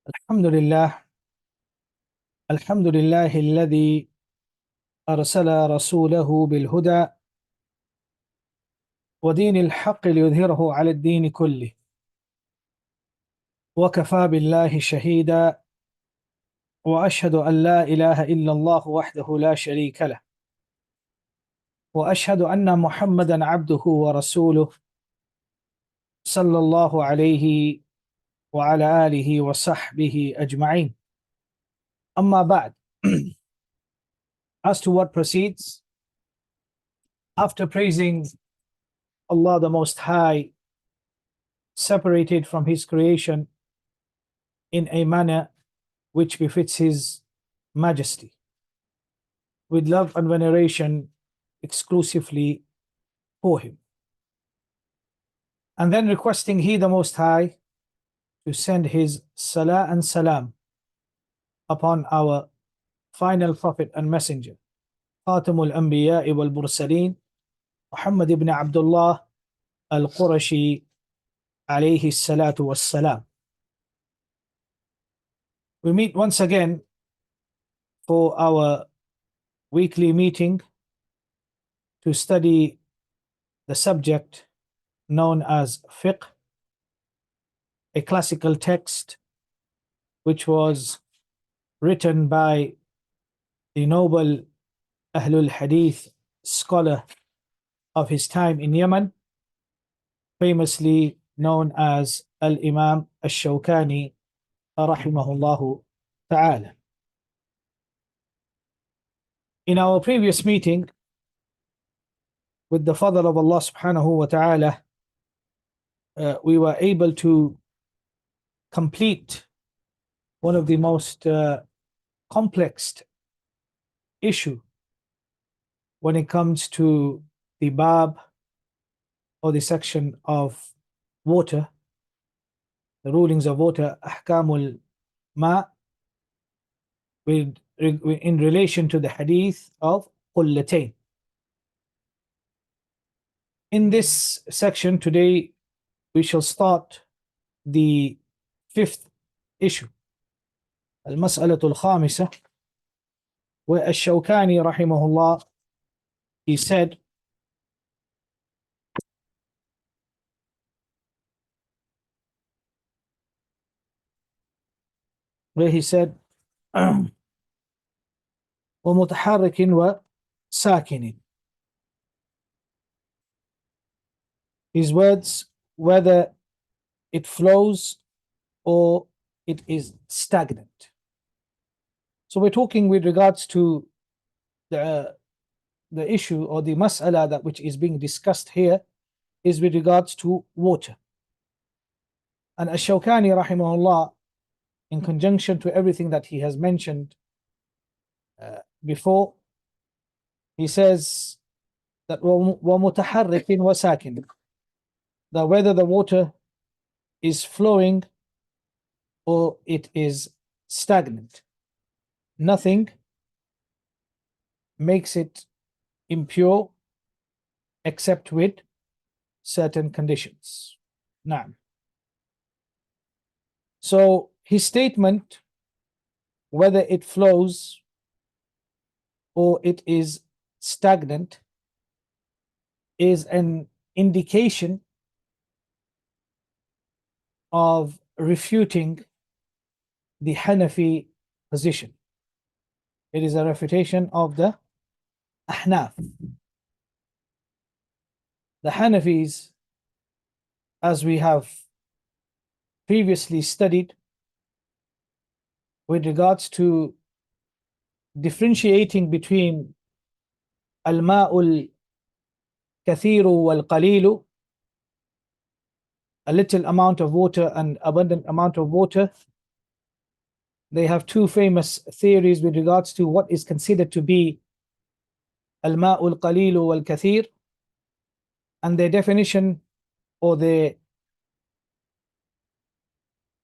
الحمد لله الحمد لله الذي أرسل رسوله بالهدى ودين الحق ليظهره على الدين كله، وكفى بالله شهيدا، وأشهد أن لا إله إلا الله وحده لا شريك له، وأشهد أن محمدا عبده ورسوله صلى الله عليه وعلى آله وصحبه أجمعين. أما بعد. As to what proceeds, after praising Allah the Most High, separated from His creation in a manner which befits His majesty, with love and veneration exclusively for Him, and then requesting He the Most High to send His salah and salam upon our final prophet and messenger, Khatamul Anbiya wal Mursaleen, Muhammad ibn Abdullah al-Qurashi alayhi salatu was salam. We meet once again for our weekly meeting to study the subject known as Fiqh, a classical text which was written by the noble Ahlul Hadith scholar of his time in Yemen, famously known as Al-Imam Al-Shawkani rahimahullahu ta'ala. In our previous meeting, with the fadl of Allah subhanahu wa ta'ala, we were able to complete one of the most complex issue when it comes to the bab, or the section of water, the rulings of water, ahkamul ma, in relation to the hadith of qullatayn. In this section today, we shall start the fifth issue, al-mas'alatul khamisah, where Al-Shawkani rahimahullah, he said, وَمُتَحَرِّكٍ وَسَاكِنٍ. His words, whether it flows or it is stagnant. So we're talking with regards to the issue, or the mas'ala that which is being discussed here is with regards to water. And Ash-Shawkani rahimahullah, in conjunction to everything that he has mentioned before, he says that وَمُتَحَرِّكٍ وَسَاكِنٍ, that whether the water is flowing or it is stagnant, nothing makes it impure except with certain conditions. Naam. So his statement, whether it flows or it is stagnant, is an indication of refuting the Hanafi position. It is a refutation of the Ahnaf. The Hanafis, as we have previously studied, with regards to differentiating between al-ma'ul kathiru wal qalilu, a little amount of water and abundant amount of water, they have two famous theories with regards to what is considered to be al-ma'ul qalilu wal kathir, and their definition, or their,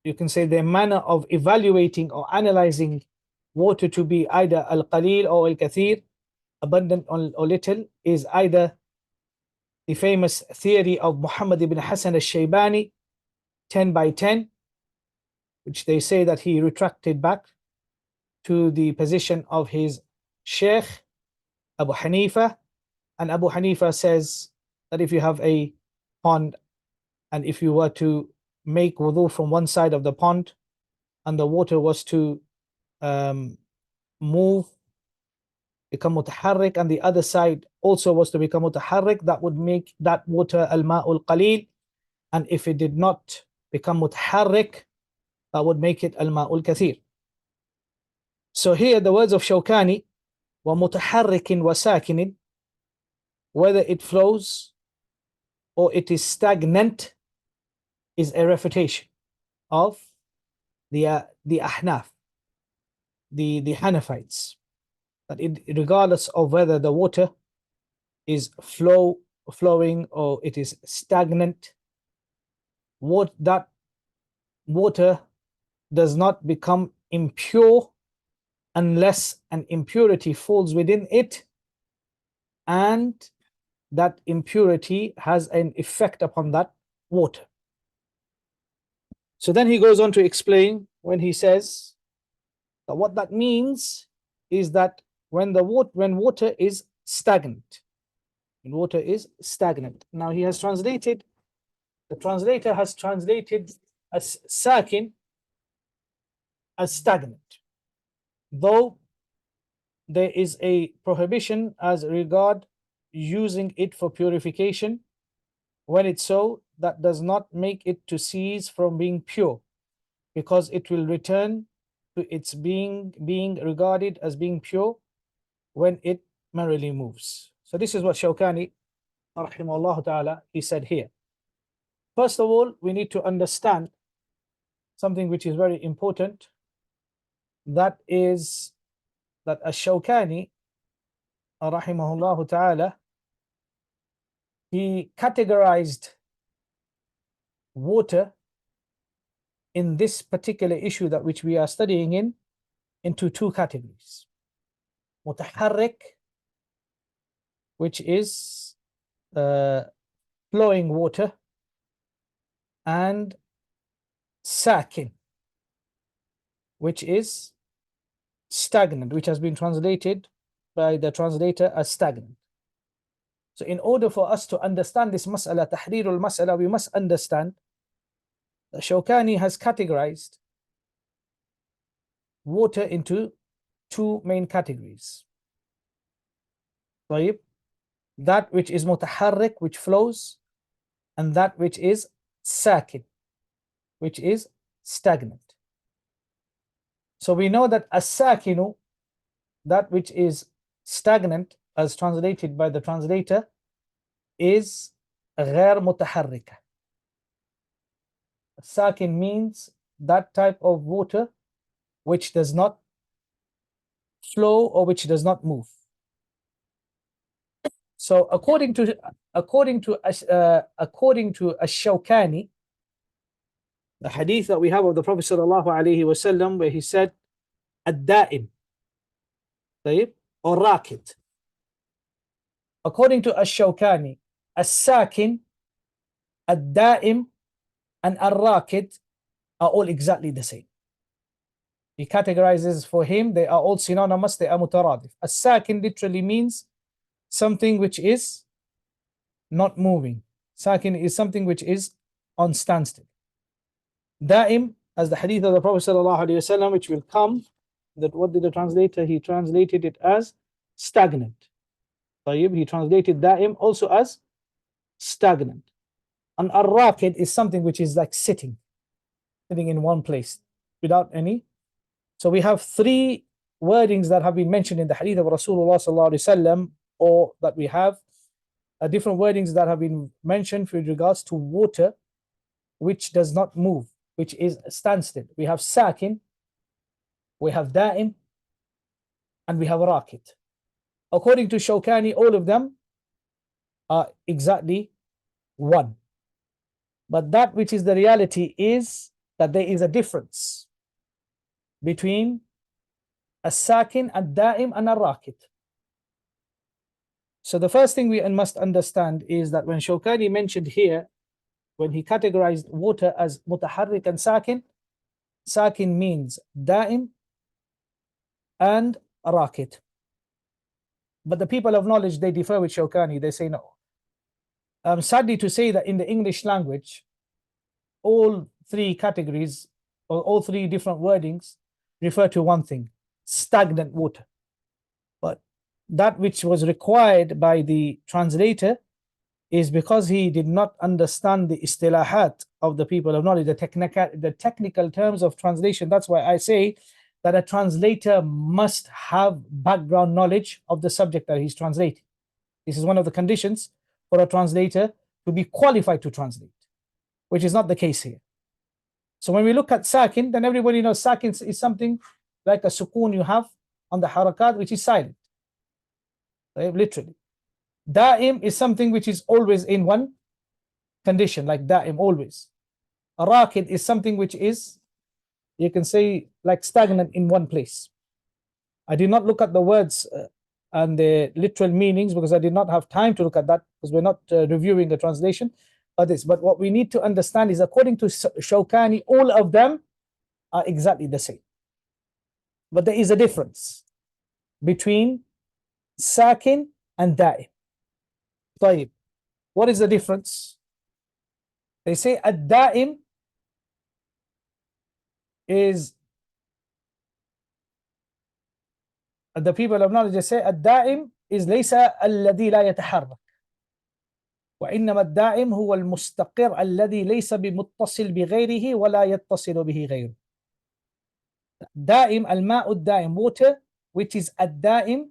you can say, their manner of evaluating or analyzing water to be either al-qalil or al-kathir, abundant or little, is either the famous theory of Muhammad ibn Hassan al-Shaybani, 10 by 10, which they say that he retracted back to the position of his Sheikh Abu Hanifa. And Abu Hanifa says that if you have a pond and if you were to make wudu from one side of the pond and the water was to move, become mutaharrik, and the other side also was to become mutaharrik, that would make that water al-ma'ul qalil. And if it did not become mutaharrik, that would make it al-ma'ul kathir. So here the words of Shawkani, wa mutaharrikin wa sakinin, whether it flows or it is stagnant, is a refutation of the Ahnaf, the Hanafites, that regardless of whether the water is flowing or it is stagnant, that water does not become impure unless an impurity falls within it, and that impurity has an effect upon that water. So then he goes on to explain when he says that what that means is that when water is stagnant, Now he has translated, the translator has translated as sakin as stagnant, though there is a prohibition as regard using it for purification. When it's so, that does not make it to cease from being pure, because it will return to its being regarded as being pure when it merrily moves. So this is what Shawkani rahimahullah ta'ala, he said here. First of all, we need to understand something which is very important. That is that Ash-Shawkani rahimahullah ta'ala, he categorized water in this particular issue that which we are studying into two categories: mutaharrik, which is flowing water, and sakin, which is stagnant, which has been translated by the translator as stagnant. So in order for us to understand this mas'ala, tahrirul mas'ala, we must understand that Shawkani has categorized water into two main categories. طيب, that which is mutaharrik, which flows, and that which is sakin, which is stagnant. So we know that as-sakinu, that which is stagnant, as translated by the translator, is غير متحركة. Sakin means that type of water which does not flow or which does not move. So according to Ash-Shawkani, the hadith that we have of the Prophet sallallahu alaihi wasallam, where he said ad-da'im, or rakit. According to Ash-Shawkani, as-sakin, ad-da'im, and ar-rakit are all exactly the same. He categorizes for him, they are all synonymous, they are mutaradif. As-sakin literally means something which is not moving. Sakin is something which is on standstill. Da'im, as the hadith of the Prophet sallallahu alaihi wasallam, which will come, that what did the translator? He translated it as stagnant. He translated da'im also as stagnant. And ar-rakid is something which is like sitting in one place without any. So we have three wordings that have been mentioned in the hadith of Rasulullah sallallahu alaihi wasallam, or that we have different wordings that have been mentioned with regards to water which does not move, which is standstill. We have sakin, we have da'im, and we have rakit. According to Shawkani, all of them are exactly one. But that which is the reality is that there is a difference between as-sakin, ad-da'im, and ar-rakit. So the first thing we must understand is that when Shawkani mentioned here, when he categorized water as mutaharrik and sakin, sakin means da'im and rakid. But the people of knowledge, they differ with Shawkani. They say no. Sadly to say that in the English language, all three categories or all three different wordings refer to one thing: stagnant water. But that which was required by the translator is because he did not understand the istilahat of the people of knowledge, the technical terms of translation. That's why I say that a translator must have background knowledge of the subject that he's translating. This is one of the conditions for a translator to be qualified to translate, which is not the case here. So when we look at sakin, then everybody knows sakin is something like a sukoon you have on the harakat, which is silent, right? Literally. Da'im is something which is always in one condition, like da'im, always. A rakid is something which is, you can say, like stagnant in one place. I did not look at the words and the literal meanings because I did not have time to look at that, because we're not reviewing the translation of this. But what we need to understand is, according to Shawkani, all of them are exactly the same. But there is a difference between sakin and da'im. طيب. What is the difference? They say ad-da'im is, the people of knowledge, they say ad-da'im is ليس الذي لا يتحرك, وإنما الدائم هو المستقر الذي ليس بمتصل بغيره ولا يتصل به غيره. دائم, الماء الدائم, water which is ad-da'im,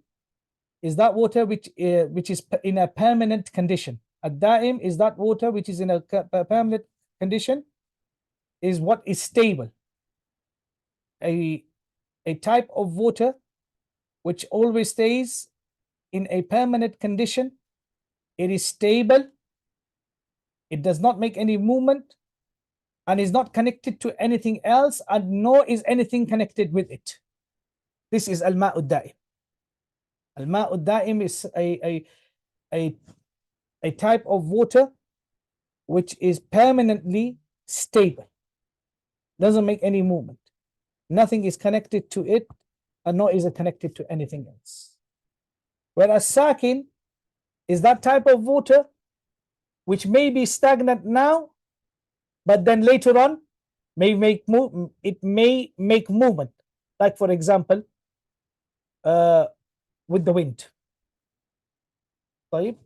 is that water which is in a permanent condition. Ad-da'im is that water which is in a permanent condition, is what is stable. A type of water which always stays in a permanent condition. It is stable, it does not make any movement, and is not connected to anything else, and nor is anything connected with it. This is al-ma'ud da'im. Al-ma'ud da'im is a type of water which is permanently stable, doesn't make any movement, nothing is connected to it, and nor is it connected to anything else. Whereas sakin is that type of water which may be stagnant now, but then later on may make movement. Like, for example, with the wind. Right?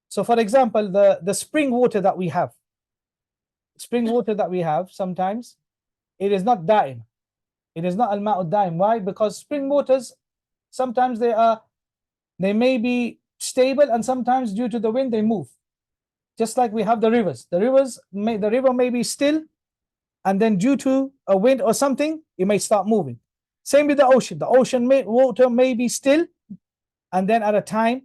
So for example, the spring water that we have, sometimes it is not da'im. It is not al-ma'ud da'im. Why? Because spring waters, sometimes they may be stable, and sometimes due to the wind they move. Just like we have the rivers. The river may be still, and then due to a wind or something, it may start moving. Same with the ocean. The ocean water may be still, and then at a time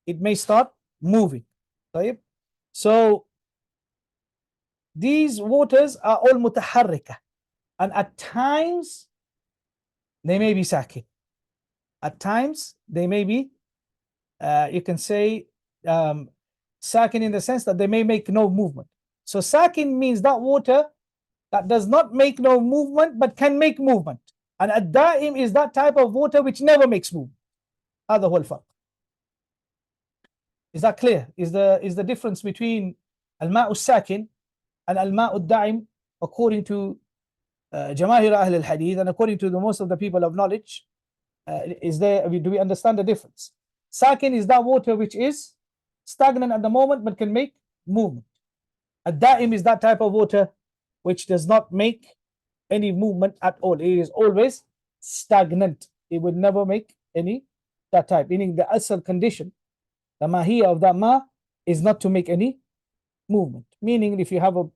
it may start moving. Right? So these waters are all mutaharrika, and at times they may be sakin. At times they may be, you can say, sakin in the sense that they may make no movement. So sakin means that water that does not make no movement but can make movement. And ad-da'im is that type of water which never makes movement. هذا هو الفرق. Is that clear? Is the difference between al-ma'u sakin and al-ma'u da'im, according to Jamahir Ahl al-Hadith and according to the most of the people of knowledge? Do we understand the difference? Sakin is that water which is stagnant at the moment but can make movement. Ad-da'im is that type of water which does not make any movement at all. It is always stagnant. It would never make any that type. Meaning the asal condition, the mahiyya of that ma, is not to make any movement. Meaning if you have a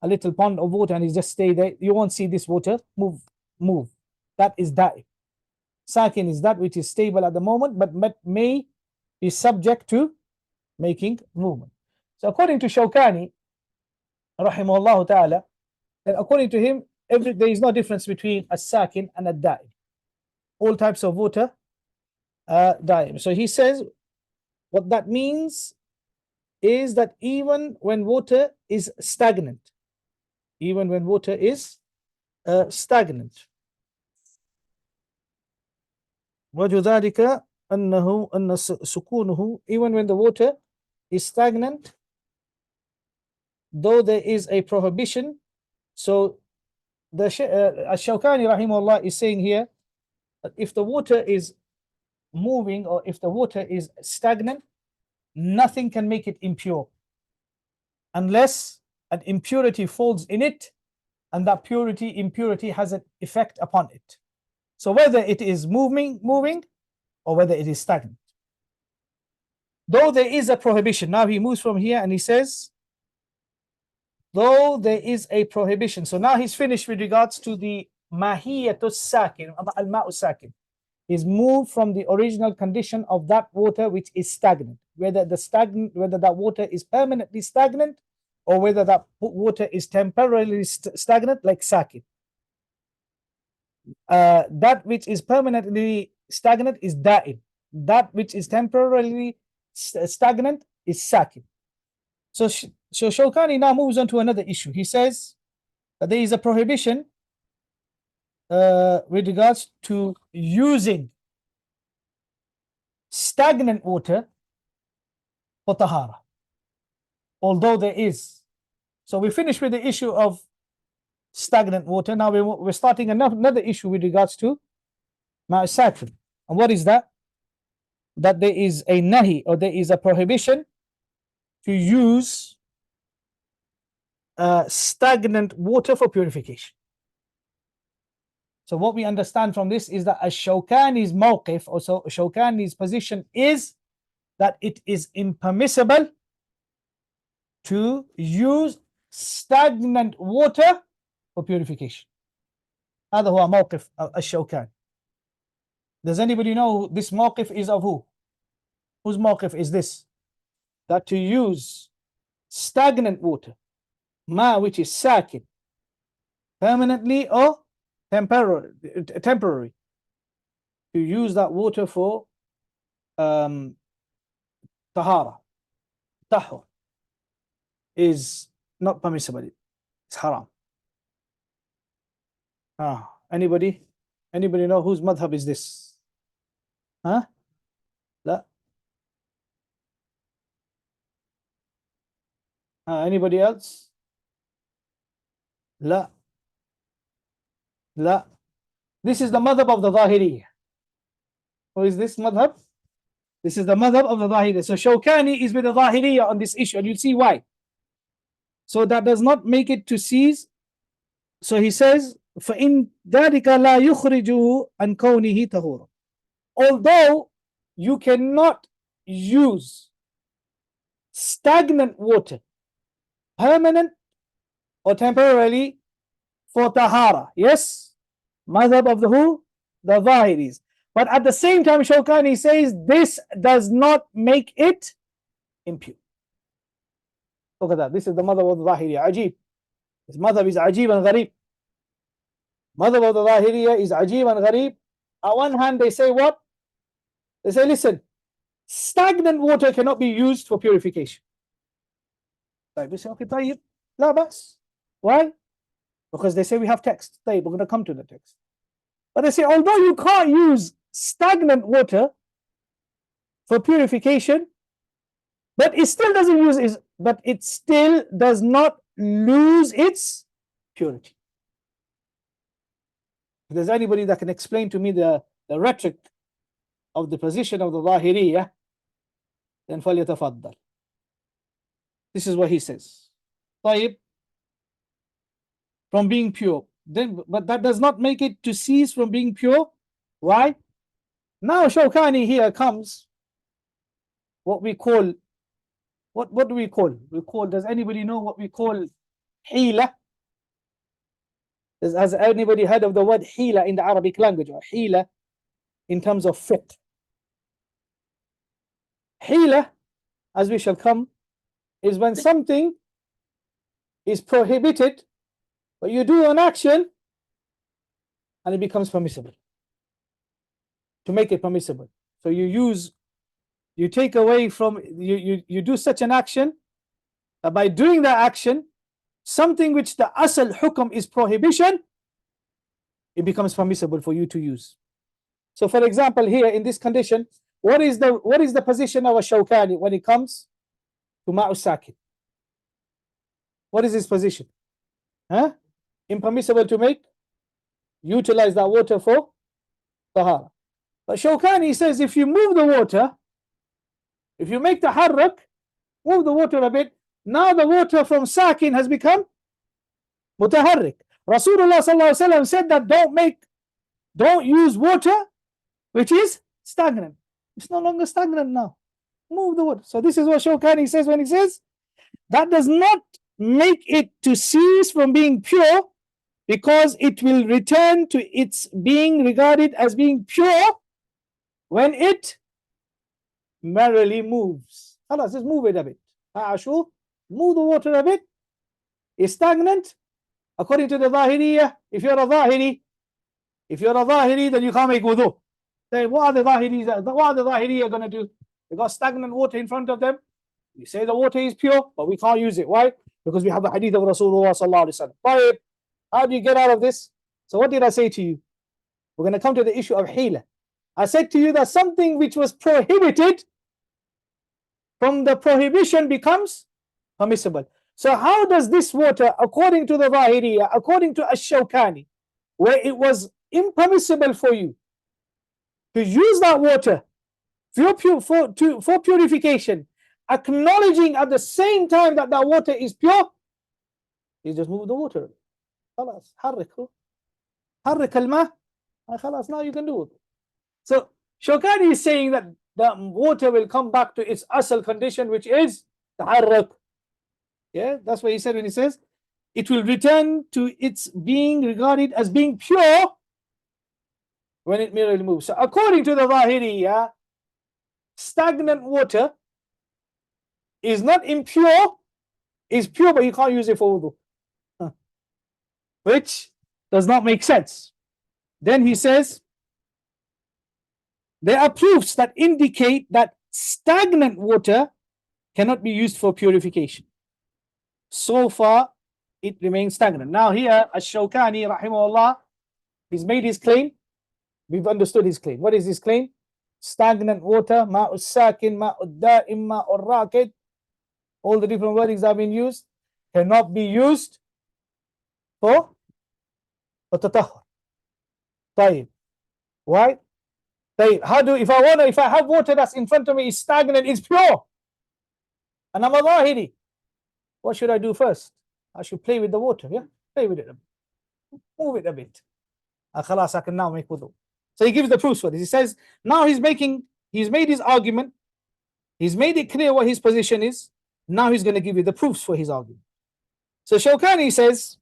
little pond of water and it just stay there, you won't see this water move. That is da'im. Sakin is that which is stable at the moment but may be subject to making movement. So according to Shawkani, rahimahullah ta'ala, and according to him, there is no difference between a sakin and a da'im. All types of water da'im. So he says what that means is that even when water is stagnant, stagnant. وجه ذلك أن سكونه, even when the water is stagnant, though there is a prohibition. So the Ash-Shawkani rahimahullah is saying here that if the water is moving or if the water is stagnant, nothing can make it impure unless an impurity falls in it, and that impurity has an effect upon it. So whether it is moving or whether it is stagnant, though there is a prohibition. Now he moves from here and he says, though there is a prohibition. So now he's finished with regards to the mahiyatus sakin, al-ma'u sakin. He's moved from the original condition of that water which is stagnant, whether that water is permanently stagnant or whether that water is temporarily stagnant, like sakin. That which is permanently stagnant is da'in. That which is temporarily stagnant is sakin. So Shawkani now moves on to another issue. He says that there is a prohibition with regards to using stagnant water for tahara, although there is. So we finished with the issue of stagnant water. Now we're starting another issue with regards to ma'asakir. And what is that? That there is a nahi, or there is a prohibition to use stagnant water for purification. So what we understand from this is that Ash-Shawkani's mawqif, also Shawkani's position, is that it is impermissible to use stagnant water for purification. هذا هو موقف الشوكاني. Does anybody know this mawqif is of who? Whose mawqif is this? That to use stagnant water, which is sakin, permanently or temporary, to use that water for tahara, tahur, is not permissible. It's haram. Anybody know whose madhab is this? لا. Anybody else? لا. This is the madhab of the Zahiriyya. Who is this madhab? This is the madhab of the Zahiriyya. So Shawkani is with the Zahiriyya on this issue, and you'll see why. So that does not make it to cease. So he says, فَإِنْ ذَلِكَ لَا يُخْرِجُهُ عَنْ كَوْنِهِ طَهُورًا. Although you cannot use stagnant water, permanent or temporarily, for tahara. Yes? Madhab of the who? The Zahiris. But at the same time, Shawkani says this does not make it impure. Look at that. This is the madhab of the Zahiri. Ajib. His madhab is ajib and gharib. Madhab of the Zahiriyya is ajib and gharib. On one hand, they say what? They say, listen, stagnant water cannot be used for purification. They say, okay, tayyib, la bas. Why? Because they say we have text. Tayyib, we're going to come to the text. But they say, although you can't use stagnant water for purification, but it still does not lose its purity. If there's anybody that can explain to me the rhetoric of the position of the Zahiriyya, then فَلْيَتَفَضَّلْ. This is what he says. طيب, from being pure. But that does not make it to cease from being pure. Why? Now Shawkani here comes what we call, what do we call? Does anybody know what we call hila? Has anybody heard of the word hila in the Arabic language, or hila in terms of fiqh? Hila, as we shall come, is when something is prohibited, but you do an action and it becomes permissible. To make it permissible. So you take away from, you do such an action, that by doing that action, something which the asal hukum is prohibition it becomes permissible for you to use. So for example, here in this condition, what is the position of a Shawkani when it comes to Ma'u Sakin? What is his position? Huh? Impermissible to utilize that water for tahara. But Shawkani says if you move the water, if you make the harrak, move the water a bit, now the water from sakin has become mutaharrik. Rasulullah sallallahu alaihi wasallam said that don't use water which is stagnant. It's no longer stagnant now. Move the water. So this is what Shawkani says when he says that does not make it to cease from being pure, because it will return to its being regarded as being pure when it merrily moves. Allah says move it a bit. Move the water a bit. It's stagnant. According to the Zahiriyah, if you're a Zahiri, then you can't make wudu. Then what are the Zahiriyah going to do? They got stagnant water in front of them. You say the water is pure, but we can't use it. Why? Because we have the hadith of Rasulullah sallallahu alaihi wasallam. How do you get out of this? So what did I say to you? We're going to come to the issue of hila. I said to you that something which was prohibited, from the prohibition becomes permissible. So how does this water, according to the Zahiriyah, according to Ash-Shawkani, where it was impermissible for you to use that water for purification, acknowledging at the same time that that water is pure, you just move the water. خلاص حرك الماء خلاص, now you can do it. So Shawkani is saying that the water will come back to its asal condition, which is taharrak. Yeah, that's what he said when he says it will return to its being regarded as being pure when it merely moves. So according to the Zahiriyah, stagnant water is not impure, is pure, but you can't use it for wudu. Which does not make sense. Then he says, there are proofs that indicate that stagnant water cannot be used for purification. So far, it remains stagnant. Now here, Ash-Shawkani, rahimahullah, he's made his claim. We've understood his claim. What is his claim? Stagnant water, ma'us sakin, ma'ud da'im, ma'ur rakid, all the different wordings that have been used, cannot be used for tatahhur. طيب. Why? طيب. If I have water that's in front of me is stagnant, it's pure, and I'm a Zahiri, what should I do first? I should play with the water. Yeah, play with it a bit. Move it a bit. Khalas, I can now make wudu. So he gives the proofs for this. He says now he's made his argument. He's made it clear what his position is. Now he's going to give you the proofs for his argument. So Shawkani says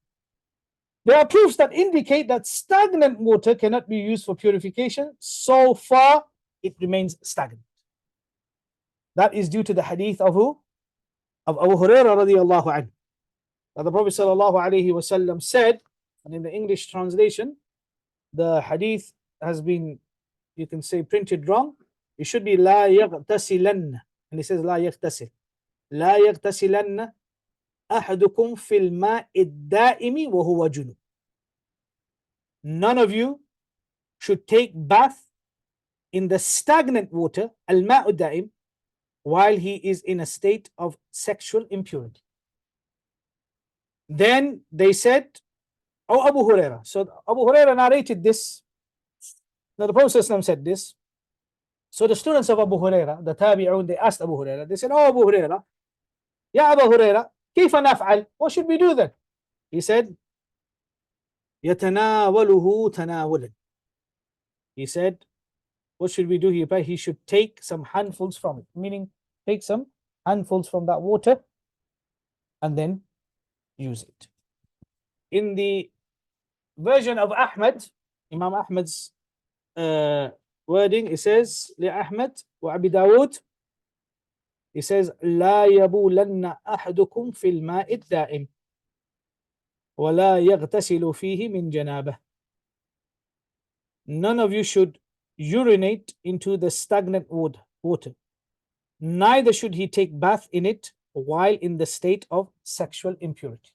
there are proofs that indicate that stagnant water cannot be used for purification. So far, it remains stagnant. That is due to the hadith of who? Of Abu Hurairah radiyallahu anhu. That the Prophet sallallahu alaihi wasallam said, and in the English translation, the hadith has been, you can say, printed wrong. It should be la yaghtasilanna, and he says la yaghtasil. La yaghtasilanna أحدكم في الماء الدائم وهو جنوب. None of you should take bath in the stagnant water, الماء الدائم, while he is in a state of sexual impurity. Then they said, oh, Abu Hurairah. So Abu Hurairah narrated this. Now the Prophet ﷺ said this. So the students of Abu Hurairah, the Tabi'un, they asked Abu Hurairah, they said, oh Abu Hurairah, Ya Abu Hurairah, كيف نفعل? What should we do then? He said, يتناوله تناولا. He said, what should we do? He should take some handfuls from it, meaning take some handfuls from that water and then use it. In the version of Ahmad, Imam Ahmad's wording, it says, لأحمد وأبي داود, he says, لا يبولن أحدكم في الماء الدائم ولا يغتسل فيه من جنابه. None of you should urinate into the stagnant water. Neither should he take bath in it while in the state of sexual impurity.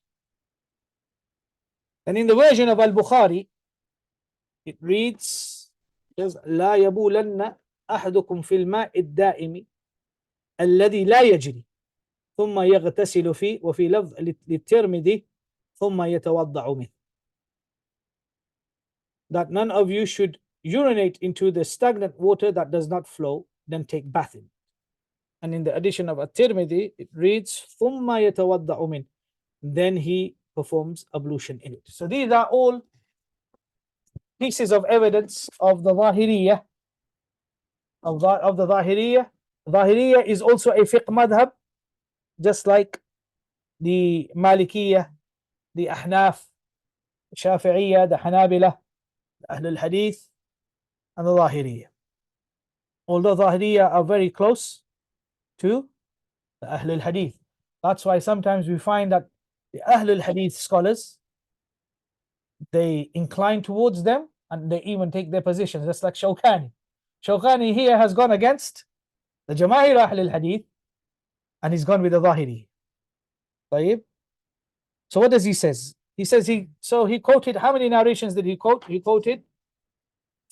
And in the version of Al-Bukhari, it reads, لا يبولن أحدكم في الماء الدائم الذي لا يجري ثم يغتسل فيه، وفي لفظ للترمذي ثم يتوضأ منه. That none of you should urinate into the stagnant water that does not flow, then take bath in. And in the edition of At-Tirmidhi, it reads ثم يتوضأ منه, then he performs ablution in it. So these are all pieces of evidence of the Zahiriyah, of the Zahiriyah. Zahiriyah is also a fiqh madhab, just like the Malikiyah, the Ahnaf, Shafi'iyah, the Hanabila, the Ahl al-Hadith, and the Zahiriyah. Although Zahiriyah are very close to the Ahl al-Hadith. That's why sometimes we find that the Ahl al-Hadith scholars, they incline towards them and they even take their positions, just like Shawkani. Shawkani here has gone against the Jamahir Ahl al-Hadith and he's gone with the Zahiri. طيب. So what does he says? He says he quoted, how many narrations did he quote? He quoted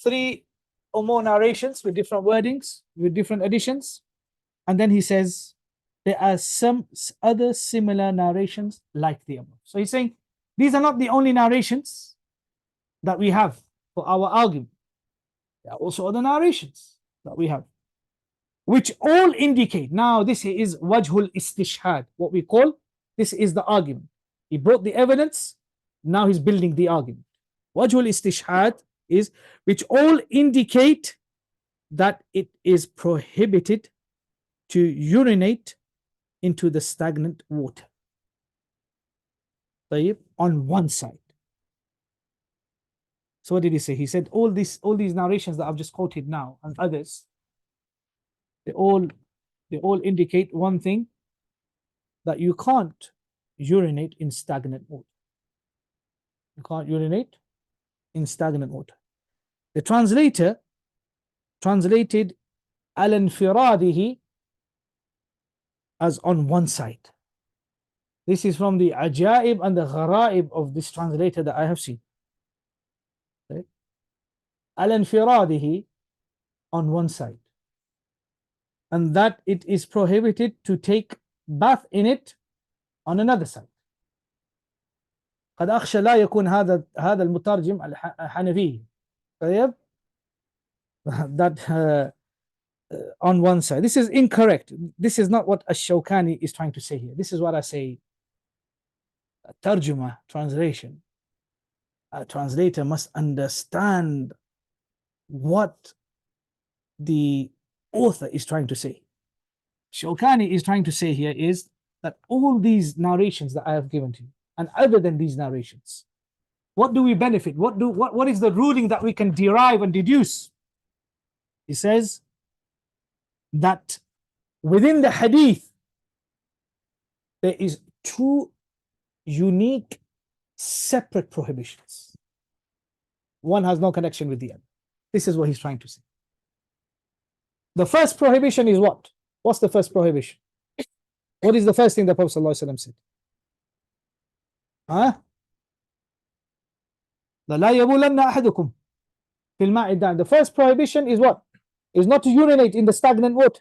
3 or more narrations with different wordings, with different additions. And then he says there are some other similar narrations like the above. So he's saying these are not the only narrations that we have for our argument. There are also other narrations that we have, which all indicate. Now this is wajhul istishhad, what we call, this is the argument. He brought the evidence, now he's building the argument. Wajhul istishhad is which all indicate that it is prohibited to urinate into the stagnant water. On one side. So what did he say? He said all these narrations that I've just quoted now and others, they all indicate one thing, that you can't urinate in stagnant water. You can't urinate in stagnant water. The translator translated al-infiradihi as on one side. This is from the ajaib and the gharaib of this translator that I have seen. Okay? Al-infiradihi, on one side. And that it is prohibited to take bath in it on another side. قد أخشى لا يكون هذا المترجم الحنفي. طيب. That on one side. This is incorrect. This is not what Ash-Shawkani is trying to say here. This is what I say. Tarjuma, translation. A translator must understand what the author is trying to say. Shawkani is trying to say here is that all these narrations that I have given to you, and other than these narrations, what do we benefit? What is the ruling that we can derive and deduce? He says that within the hadith there is 2 unique separate prohibitions. One has no connection with the other. This is what he's trying to say. The first prohibition is what? What's the first prohibition? What is the first thing the Prophet ﷺ said? لا يبولن أحدكم في الماء الدائم. The first prohibition is what? Is not to urinate in the stagnant water.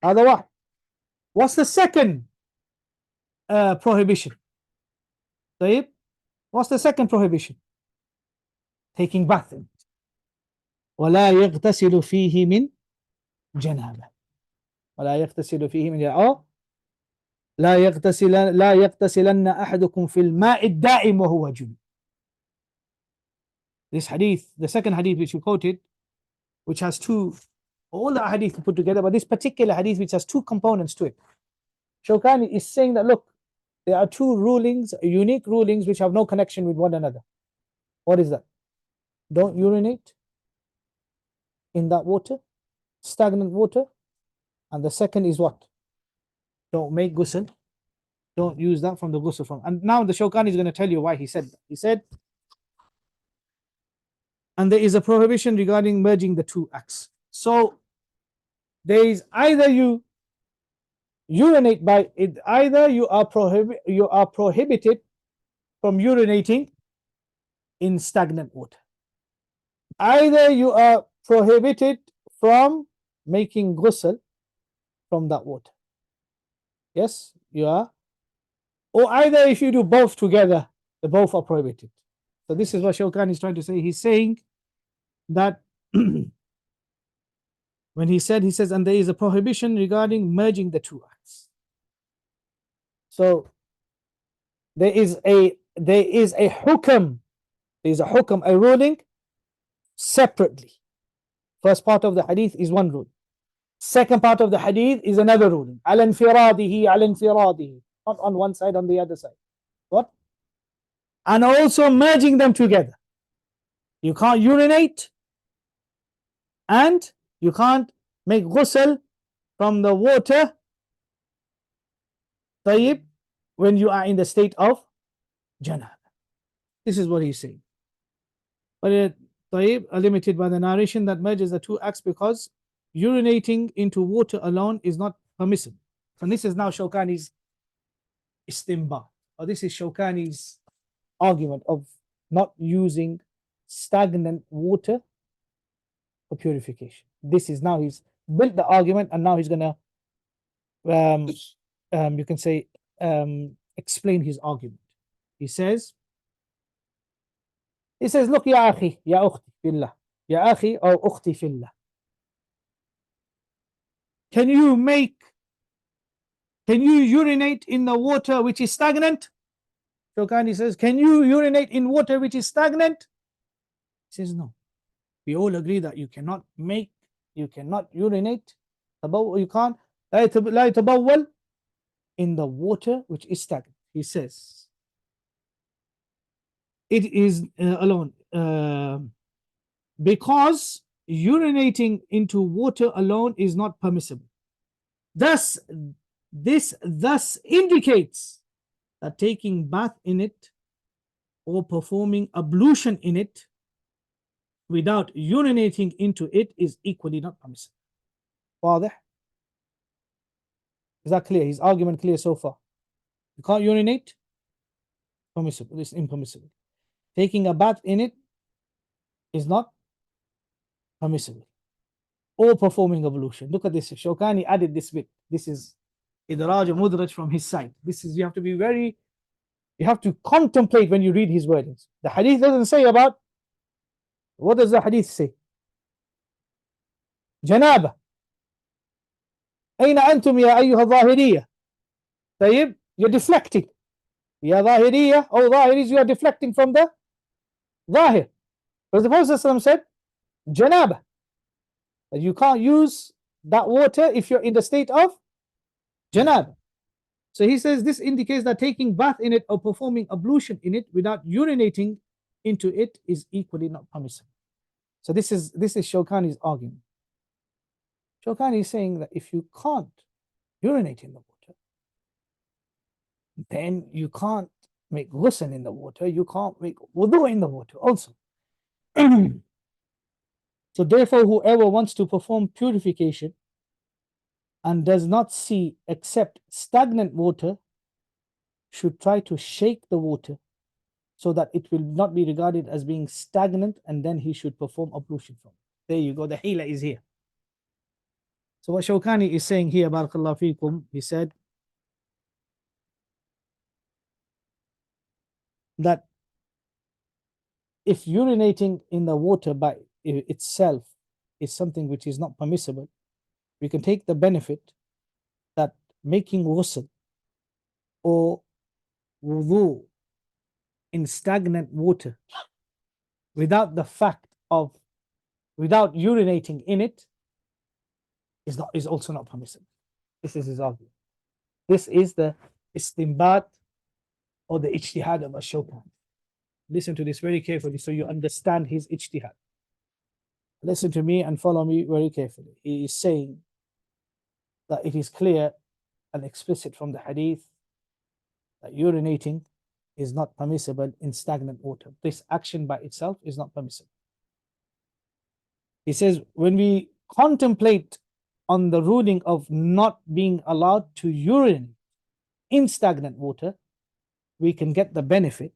هذا واحد. What's the second prohibition? طيب. What's the second prohibition? Taking bath in it. ولا يغتسل فيه من جنابة. ولا يغتسل فيه من جنابة. لا يغتسلن أحدكم في الماء الدائم وهو جنوب. This hadith, the second hadith which you quoted, which has all the hadith put together, but this particular hadith which has 2 components to it. Shawkani is saying that, look, there are 2 rulings, unique rulings, which have no connection with one another. What is that? Don't urinate in that water, stagnant water. And the second is what? Don't make ghusl. Don't use that from the ghusl from. And now the Shawkani is going to tell you why he said that. He said, and there is a prohibition regarding merging the 2 acts. So there is either you urinate by it, either you are prohibited from urinating in stagnant water. Either you are prohibited from making ghusl from that water. Yes, you are. Or either if you do both together, the both are prohibited. So this is what Shawkani is trying to say. He's saying that when he says, and there is a prohibition regarding merging the two acts. So there is a hukam, a ruling separately. First part of the hadith is one rule. Second part of the hadith is another ruling. Al-infiradihi, not on one side, on the other side. What? And also merging them together. You can't urinate and you can't make ghusl from the water tayyib when you are in the state of janaba. This is what he's saying. But tayyib are limited by the narration that merges the two acts because urinating into water alone is not permissible. And this is now Shawkani's istinbat, or this is Shawkani's argument of not using stagnant water for purification. This is now he's built the argument, and now he's gonna you can say explain his argument. He says, look ya akhi, ya ukhti fillah, ya akhi or ukhti fillah, can you urinate in the water which is stagnant? Shawkani says, can you urinate in water which is stagnant? He says, no. We all agree that you cannot urinate, you can't لا يتبول in the water which is stagnant. He says, it is alone, because urinating into water alone is not permissible. This indicates that taking bath in it or performing ablution in it without urinating into it is equally not permissible. واضح? Is that clear? His argument clear so far? You can't urinate? Permissible. It's impermissible. Taking a bath in it is not permissible. Or performing ablution. Look at this. Shawkani added this bit. This is idraj or mudraj from his side. This is, you have to contemplate when you read his wordings. The hadith doesn't say about, what does the hadith say? Janaba. أين أنتم يا أيها الظاهرية? طيب, you're deflecting. Ya ظاهرية, oh ظاهريs, you are deflecting from the ظاهر. Because the Prophet said, Janaba. That you can't use that water if you're in the state of Janaba. So he says this indicates that taking bath in it or performing ablution in it without urinating into it is equally not permissible. So this is Shawkani's argument. Shawkani is saying that if you can't urinate in the water, then you can't make ghusl in the water, you can't make wudu in the water also. So therefore, whoever wants to perform purification and does not see except stagnant water should try to shake the water so that it will not be regarded as being stagnant, and then he should perform ablution from it. There you go, the hila is here. So what Shawkani is saying here, barakallahu feekum, he said that if urinating in the water by itself is something which is not permissible, we can take the benefit that making ghusl or wudu in stagnant water without urinating in it is also not permissible. This is his argument. This is the istinbat or the ijtihad of Ash-Shawkani. Listen to this very carefully so you understand his ijtihad. Listen to me and follow me very carefully. He is saying that it is clear and explicit from the hadith that urinating is not permissible in stagnant water. This action by itself is not permissible. He says when we contemplate on the ruling of not being allowed to urinate in stagnant water, we can get the benefit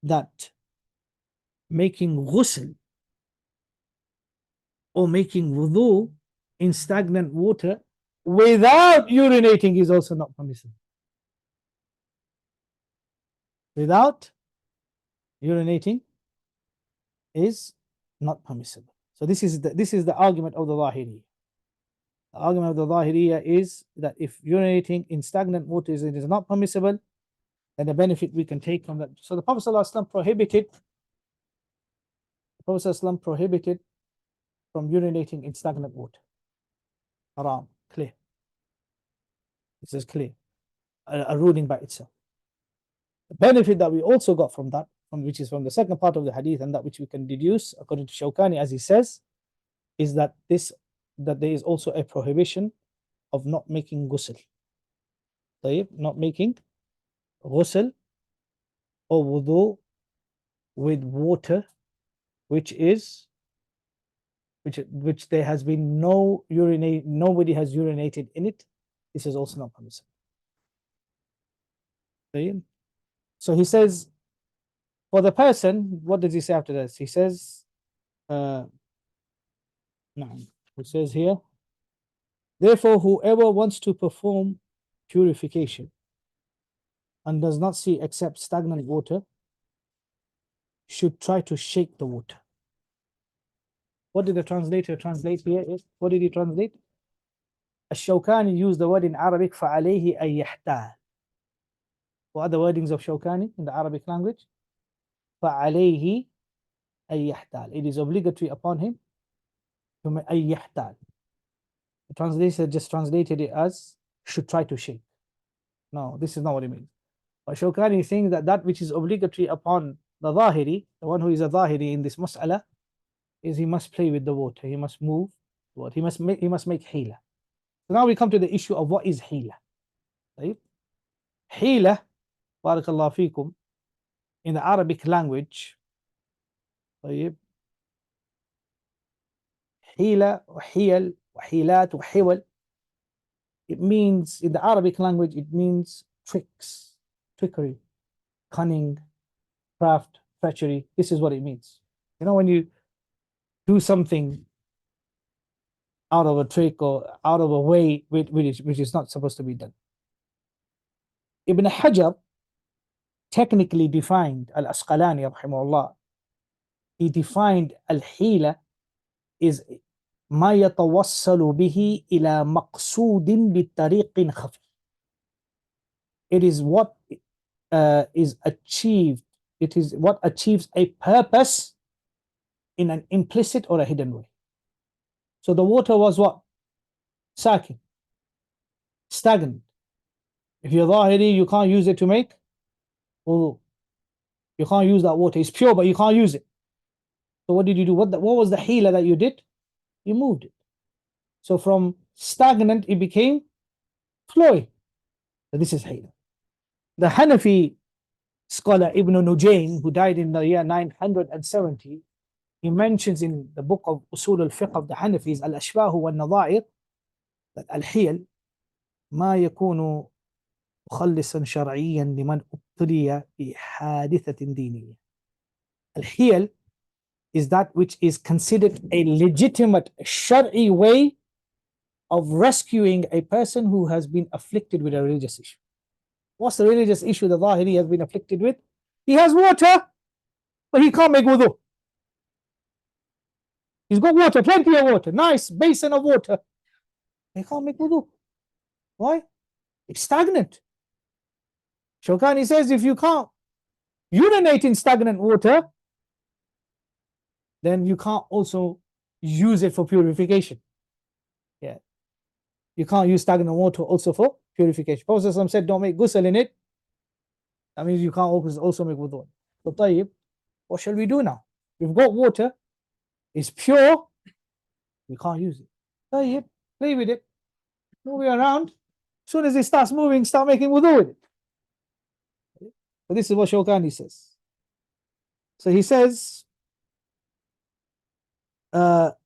that making ghusl or making wudu in stagnant water without urinating is also not permissible. Without urinating is not permissible. So this is the argument of the Zahiriyya. The argument of the Zahiriyya is that if urinating in stagnant water it is not permissible, then the benefit we can take from that. So the Prophet ﷺ prohibited from urinating in stagnant water. Haram, clear. This is clear. A ruling by itself. The benefit that we also got from that, which is from the second part of the hadith, and that which we can deduce according to Shawkani, as he says, is that there is also a prohibition of not making ghusl. Not making ghusl or wudu with water which there has been nobody has urinated in it. This is also not permissible. So he says, for the person, what does he say after this? He says, no, it says here, therefore, whoever wants to perform purification and does not see except stagnant water should try to shake the water. What did the translator translate here? What did he translate? Ash-Shawkani used the word in Arabic, فَعَلَيْهِ أَن يَحْتَالَ. What are the wordings of Shawkani in the Arabic language? فَعَلَيْهِ أَن يَحْتَالَ. It is obligatory upon him to أَن يَحْتَالَ. The translator just translated it as should try to shake. No, this is not what it means. But Shawkani is saying that which is obligatory upon the Zahiri, the one who is a Zahiri in this mas'ala, is he must play with the water. He must move the water. He must make hila. So now we come to the issue of what is hila. Right? Hila, barakallahu fikum, in the Arabic language, hila, hiyal, hilat, hiwal, it means, in the Arabic language, it means tricks, trickery, cunning, craft, treachery. This is what it means. You know, when you do something out of a trick or out of a way which is not supposed to be done. Ibn Hajar technically defined, Al-Asqalani rahimahullah, he defined al-hila is ما يتوصل به إلى مقصود بطريق خفي. It is what is achieved. It is what achieves a purpose in an implicit or a hidden way. So the water was what? Sakin, stagnant. If you're Zahiri, you can't use it to make wudu. You can't use that water. It's pure, but you can't use it. So what did you do? What was the hila that you did? You moved it. So from stagnant, it became flowing. So this is hila. The Hanafi scholar Ibn Nujaym, who died in the year 970, he mentions in the book of Usul al-Fiqh of the Hanafis, al-Ashbah wal-Nadha'ir, that al-Hiyal ما يكون مخلصا شرعيا لمن ابتلي بحادثة دينية. Al-Hiyal is that which is considered a legitimate Shari way of rescuing a person who has been afflicted with a religious issue. What's the religious issue the Zahiri has been afflicted with? He has water, but he can't make wudu. He's got water, plenty of water, nice basin of water. He can't make wudu. Why? It's stagnant. Shawkani says if you can't urinate in stagnant water, then you can't also use it for purification. Yeah. You can't use stagnant water also for purification. Prophet said don't make ghusl in it. That means you can't also make wudu. So tayyib, what shall we do now? We've got water, it's pure, we can't use it. Tayyib, play with it, move it around. As soon as it starts moving, start making wudu with it. So this is what Shawkani says. So he says, so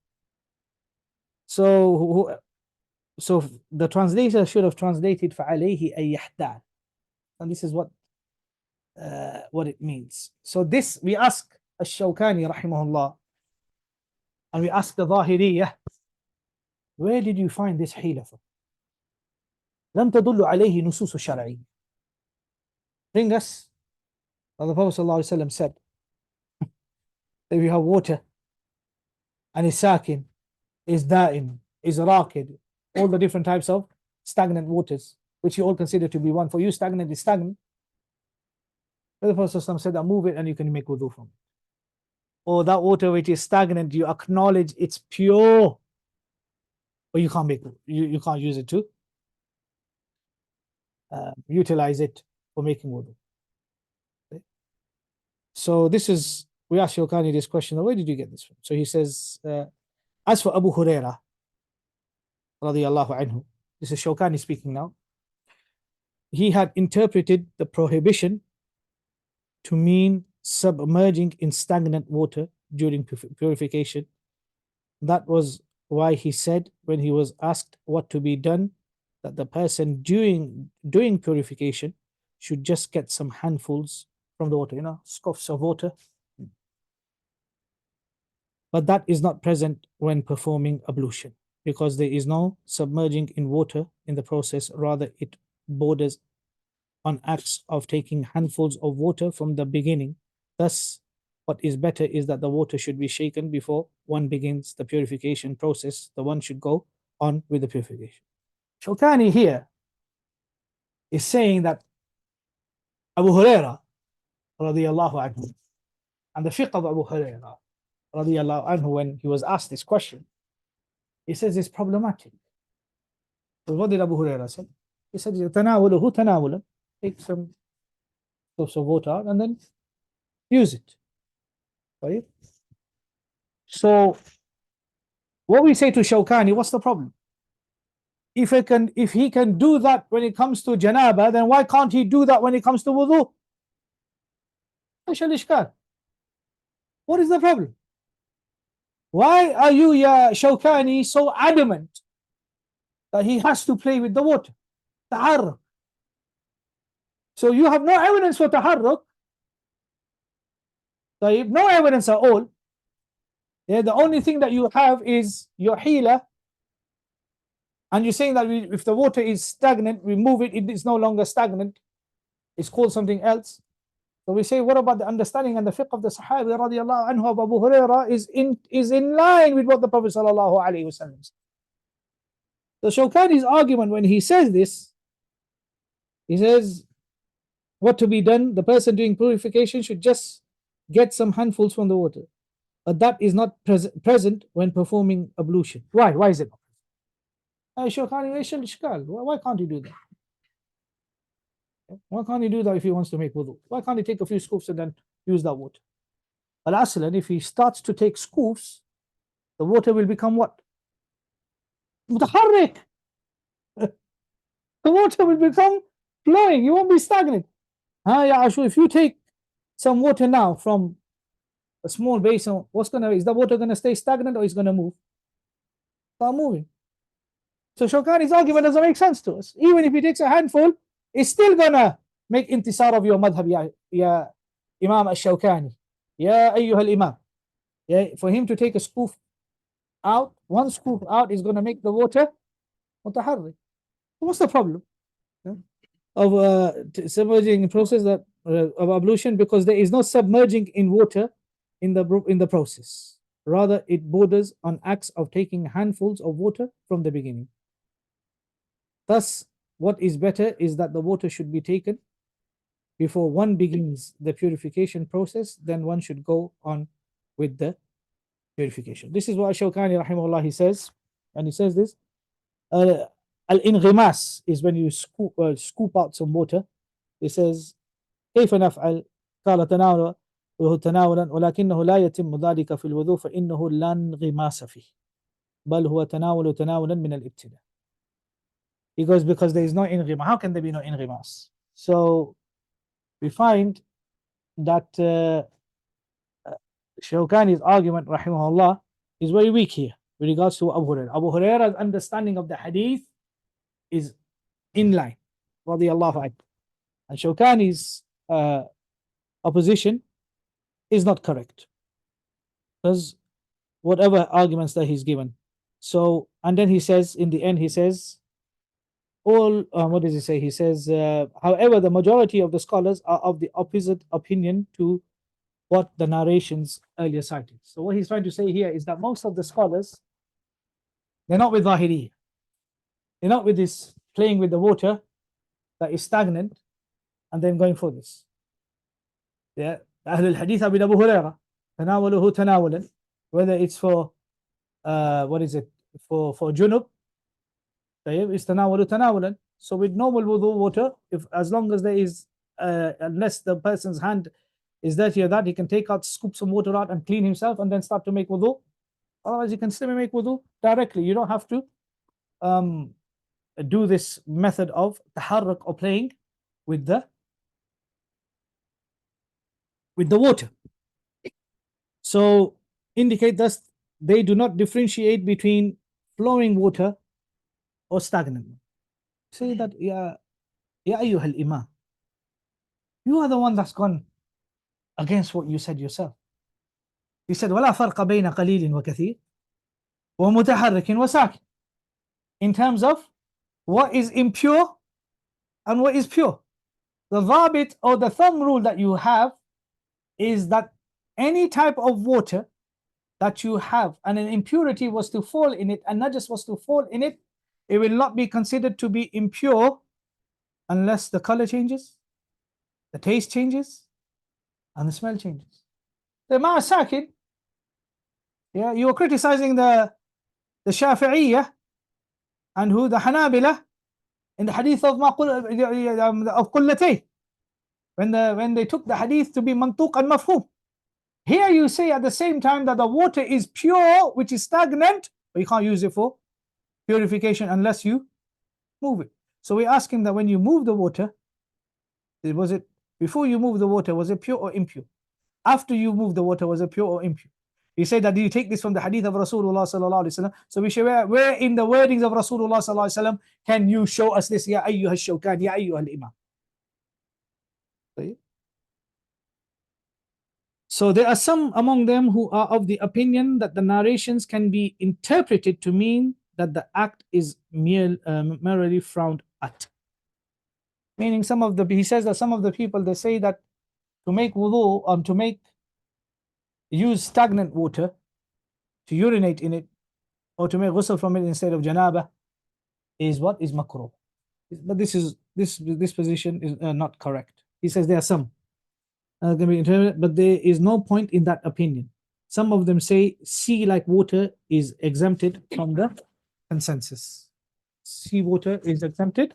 the translator should have translated فَعَلَيْهِ أَن يَحْتَالَ. And this is what it means. So this, we ask Ash-Shawkani rahimahullah, And we ask the Zahiriyah, where did you find this hila from? لم تدل عليه نصوص الشرعية. Bring us, as the Prophet ﷺ said, if you have water and is sakin, is da'im, is raqid, all the different types of stagnant waters, which you all consider to be one. For you, stagnant is stagnant. The Prophet ﷺ said that move it and you can make wudu from it. Or that water which is stagnant, you acknowledge it's pure, but you can't make you can't use it to utilize it for making wudu. Okay. So this is, we asked Shawkani this question, where did you get this from? So he says, as for Abu Huraira radiyallahu anhu, this is Shawkani speaking now, he had interpreted the prohibition to mean submerging in stagnant water during purification. That was why he said, when he was asked what to be done, that the person doing purification should just get some handfuls from the water, scoffs of water. But that is not present when performing ablution, because there is no submerging in water in the process. Rather, it borders on acts of taking handfuls of water from the beginning. Thus, what is better is that the water should be shaken before one begins the purification process. The one should go on with the purification. Shawkani here is saying that Abu Huraira radiyallahu anhu, and the fiqh of Abu Huraira radiyallahu anhu, when he was asked this question, he says it's problematic. So what did Abu Huraira say? He said, "Tanawuluhu tanawulan." Take some cups of water out and then use it. Right? So what we say to Shawkani, what's the problem? If he can do that when it comes to janaba, then why can't he do that when it comes to wudu? What is the problem? Why are you, ya Shawkani, so adamant that he has to play with the water? Taharruk. So you have no evidence for taharruk. So you have no evidence at all. Yeah, the only thing that you have is your hila, and you're saying that if the water is stagnant, we move it, it is no longer stagnant, it's called something else. So we say, what about the understanding and the fiqh of the Sahabi radiallahu anhu of Abu Huraira is in line with what the Prophet sallallahu alaihi wasallam said. So Shawkani's argument when he says this, he says, what to be done? The person doing purification should just get some handfuls from the water. But that is not present when performing ablution. Why? Why is it not? Why can't he do that? Why can't he do that if he wants to make wudu? Why can't he take a few scoops and then use that water? Al-Aslan, if he starts to take scoops, the water will become what? Mutaharrik. The water will become flowing. It won't be stagnant. If you take some water now from a small basin, is the water gonna stay stagnant or is gonna move? Start moving. So Shawkani's argument doesn't make sense to us. Even if he takes a handful, it's still gonna make intisar of your madhab, ya Imam al-Shawkani, ya ayyuha al-Imam. Yeah, for him to take a scoop out, one scoop out is gonna make the water mutaharrik. What's the problem of submerging process that of ablution? Because there is no submerging in water in the process. Rather, it borders on acts of taking handfuls of water from the beginning. Thus, what is better is that the water should be taken before one begins the purification process. Then one should go on with the purification. This is what Shawkani rahimahullah he says, and he says this. Al-inghimas is when you scoop out some water. He says, كيف نفعل؟ قال تناولا ولكنه لا يتم ذلك في الوضوء فإنه لا انغماس فيه بل هو تناولا من الابتداء. He goes, because there is no inghimas. How can there be no inghimas? So we find that Shawkani's argument rahimahullah is very weak here with regards to Abu Hurairah. Abu Hurairah's understanding of the hadith is in line, radiyallahu anhu. And Shawkani's opposition is not correct. Because whatever arguments that he's given. So, and then he says, in the end, he says, all, what does he say? He says, however, the majority of the scholars are of the opposite opinion to what the narrations earlier cited. So, what he's trying to say here is that most of the scholars, they're not with Zahiri. They're not with this playing with the water that is stagnant and then going for this. Yeah. أهل الحديث من أبو هريرة تناوله تناولا, whether it's for what is it, for junub, it's تناوله تناولا. So with normal wudu water, if as long as there is unless the person's hand is dirty or that, he can take out, scoop some water out and clean himself and then start to make wudu. Otherwise, you can still make wudu directly. You don't have to do this method of taharruk or playing with the water. So indicate thus they do not differentiate between flowing water or stagnant. Say that, ya ayyuhal imam, you are the one that's gone against what you said yourself. You said ولا فرق بين قليل وكثير ومتحرك وساكن, in terms of what is impure and what is pure. The dhabit or the thumb rule that you have is that any type of water that you have and an impurity was to fall in it, and najas was to fall in it, it will not be considered to be impure unless the color changes, the taste changes, and the smell changes. The ma'asakin, yeah, you were criticizing the Shafi'iyah and who, the Hanabila, in the hadith of Qullatayn, when they took the hadith to be mantuq and mafhum. Here you say at the same time that the water is pure, which is stagnant, but you can't use it for purification unless you move it. So we ask him that when you move the water, was it before you move the water, was it pure or impure? After you move the water, was it pure or impure? He said that, do you take this from the hadith of Rasulullah sallallahu alaihi wasallam? So we should, where in the wordings of Rasulullah sallallahu alaihi wasallam can you show us this? Ya ayyuha shawkan, ya ayyuha al-imam. So there are some among them who are of the opinion that the narrations can be interpreted to mean that the act is merely frowned at. Meaning he says that some of the people, they say that to make wudu, to use stagnant water, to urinate in it, or to make ghusl from it instead of janaba, is makruh. But this position is not correct. He says there are some can be interpreted, but there is no point in that opinion. Some of them say sea like water is exempted from the consensus. Sea water is exempted.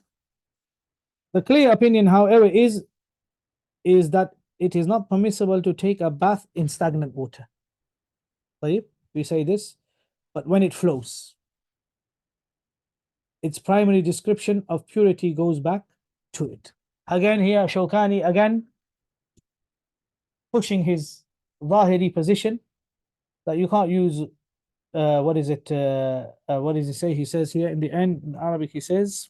The clear opinion, however, is that it is not permissible to take a bath in stagnant water. Right? We say this, but when it flows, its primary description of purity goes back to it. Again here, Shawkani again pushing his Zahiri position that you can't use what does he say? He says here in the end in Arabic, he says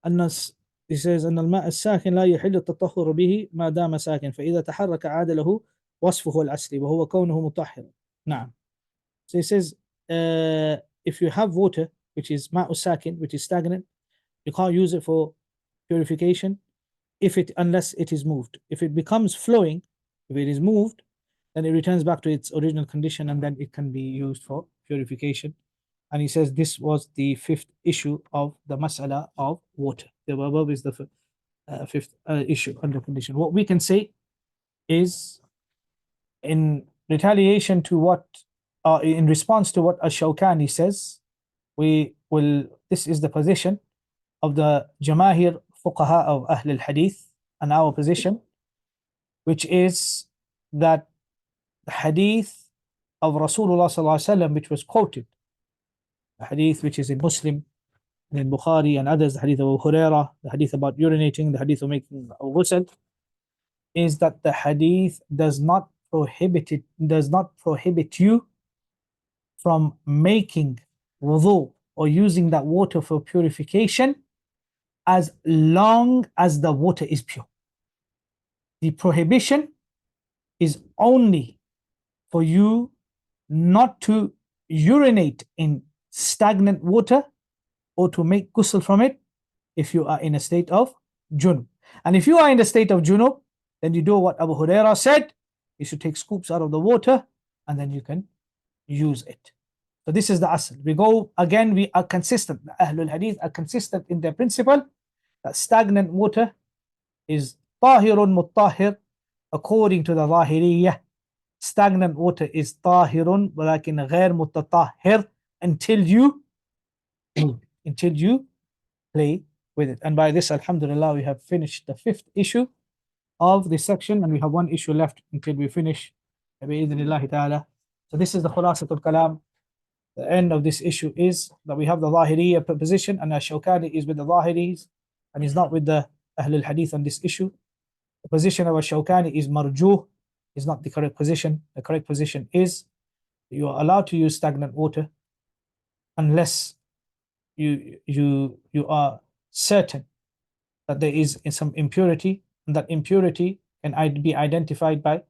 he says أن الماء الساكن لا يحل التطهر به ما دام ساكن فإذا تحرك عاد له وصفه الأصلي وهو كونه مطهرا. نعم. So he says if you have water which is ma'u sakin, which is stagnant, you can't use it for purification unless it is moved. If it becomes flowing, if it is moved, then it returns back to its original condition and then it can be used for purification. And he says this was the fifth issue of the mas'ala of water. The above is the fifth issue under condition. What we can say is, in retaliation to what, in response to what Ash-Shawkani says, this is the position of the Jamahir Fuqaha of Ahl al-Hadith and our position, which is that the hadith of Rasulullah sallallahu alaihi wasallam, which was quoted, the hadith which is in Muslim, and in Bukhari and others, the hadith of Abu Hurairah, the hadith about urinating, the hadith of making ghusl, is that the hadith does not prohibit you from making wudu or using that water for purification as long as the water is pure. The prohibition is only for you not to urinate in stagnant water or to make ghusl from it if you are in a state of junub. And if you are in the state of junub, then you do what Abu Huraira said. You should take scoops out of the water and then you can use it. So this is the asl. We go again, we are consistent. The Ahlul Hadith are consistent in their principle that stagnant water is tahirun muttahir according to the Zahiriyyah. Stagnant water is tahirun ولكن غير متطهر until you until you play with it. And by this, alhamdulillah, we have finished the 5th issue of this section, and we have 1 issue left until we finish. So this is the khulasatul kalam. The end of this issue is that we have the Zahiriyya position, and Ash-Shawkani is with the Zahiris, and he's not with the Ahlul Hadith on this issue. The position of Ash-Shawkani is marjuh, is not the correct position. The correct position is you are allowed to use stagnant water unless you are certain that there is some impurity, and that impurity can be identified by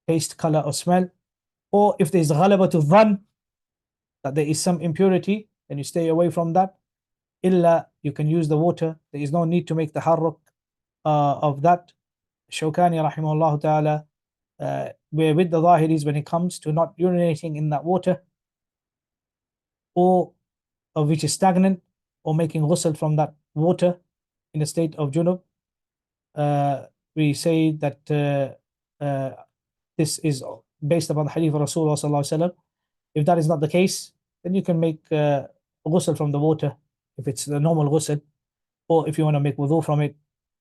taste, color, or smell. Or if there is ghalabatu dhann, that there is some impurity, then you stay away from that. Illa, you can use the water. There is no need to make the harruk of that. Shawkani rahimahullah ta'ala, we're with the Zahiris when it comes to not urinating in that water, or which is stagnant, or making ghusl from that water in a state of junub. We say that this is based upon the hadith of Rasulullah sallallahu alaihi wasallam. If that is not the case, then you can make ghusl from the water if it's the normal ghusl, or if you want to make wudu from it,